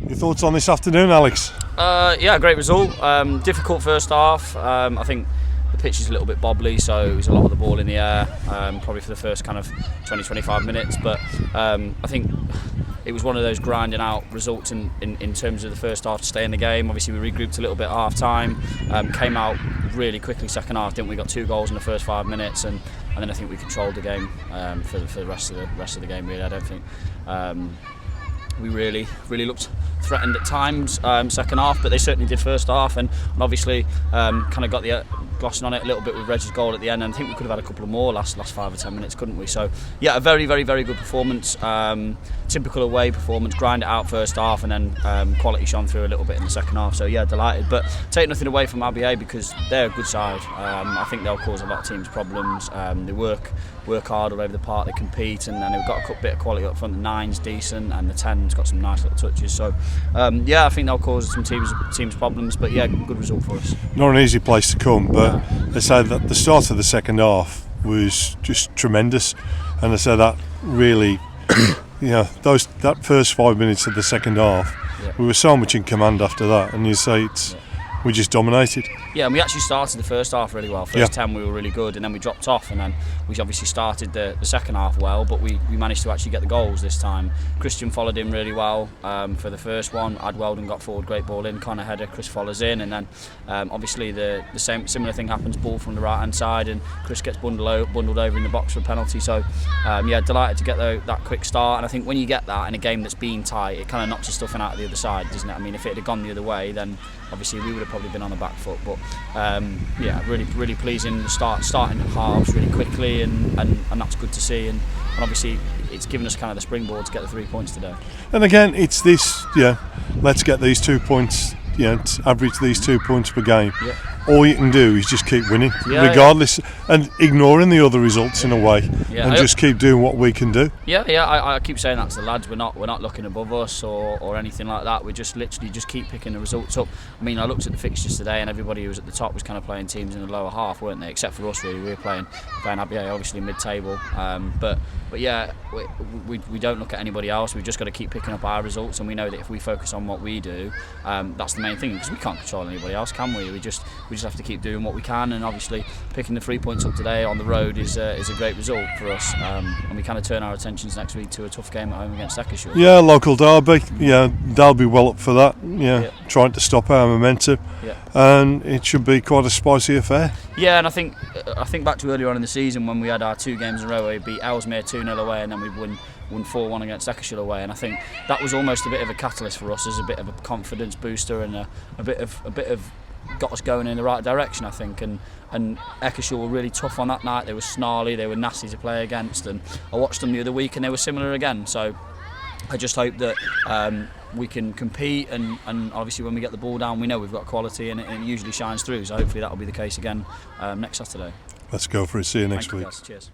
Your thoughts on this afternoon, Alex? Yeah, great result. Difficult first half. I think the pitch is a little bit bobbly, so it was a lot of the ball in the air, probably for the first kind of 20-25 minutes. But I think it was one of those grinding out results in terms of the first half to stay in the game. Obviously, we regrouped a little bit at half time, came out really quickly second half, didn't we? Got 2 goals in the first 5 minutes, and then I think we controlled the game for the rest of the game. Really, I don't think we really looked threatened at times second half, but they certainly did first half, and obviously kind of got the glossing on it a little bit with Reg's goal at the end, and I think we could have had a couple of more last 5 or 10 minutes, couldn't we? So yeah, a very good performance, typical away performance, grind it out first half, and then quality shone through a little bit in the second half. So yeah, delighted, but take nothing away from Abbey because they're a good side. I think they'll cause a lot of teams problems. They work hard all over the park, they compete, and then they've got a bit of quality up front. The 9's decent and the 10's got some nice little touches, so yeah, I think they'll cause some teams problems, but yeah, good result for us. Not an easy place to come, but they say that the start of the second half was just tremendous, and they say that really that first 5 minutes of the second half, we were so much in command after that, and you say we just dominated. Yeah, and we actually started the first half really well. First 10 we were really good, and then we dropped off, and then we obviously started the second half well, but we managed to actually get the goals this time. Christian followed in really well for the first one. Adweldon got forward, great ball in, Connor header, Chris follows in, and then obviously the similar thing happens, ball from the right hand side, and Chris gets bundled over in the box for a penalty. So yeah, delighted to get that quick start, and I think when you get that in a game that's been tight, it kind of knocks your stuffing out of the other side, doesn't it? I mean, if it had gone the other way, then obviously we would have probably been on the back foot, but yeah, really pleasing starting halves really quickly, and that's good to see, and obviously it's given us kind of the springboard to get the 3 points today. And again, it's this, let's get these 2 points, average these 2 points per game. Yeah. All you can do is just keep winning, regardless, and ignoring the other results in a way, and just keep doing what we can do. Yeah, I keep saying that to the lads. We're not looking above us or anything like that. We just literally just keep picking the results up. I mean, I looked at the fixtures today, and everybody who was at the top was kind of playing teams in the lower half, weren't they? Except for us, really. We were playing Abbey, obviously mid-table. But yeah, we don't look at anybody else. We've just got to keep picking up our results, and we know that if we focus on what we do, that's the main thing, because we can't control anybody else, can we? We just have to keep doing what we can, and obviously picking the 3 points up today on the road is a great result for us, and we kind of turn our attentions next week to a tough game at home against Ackeshire. Yeah, local derby. Yeah, they'll be well up for that. Yeah, trying to stop our momentum. Yeah. And it should be quite a spicy affair. Yeah, and I think back to earlier on in the season when we had our 2 games in a row where we beat Ellesmere 2-0 away, and then we won 4-1 against Ackeshire away, and I think that was almost a bit of a catalyst for us, as a bit of a confidence booster, and a bit of got us going in the right direction, I think, and Ackeshire were really tough on that night. They were snarly, they were nasty to play against, and I watched them the other week and they were similar again. So I just hope that we can compete, and obviously when we get the ball down, we know we've got quality, and it usually shines through, so hopefully that will be the case again next Saturday. Let's go for it. See you next week. Cheers.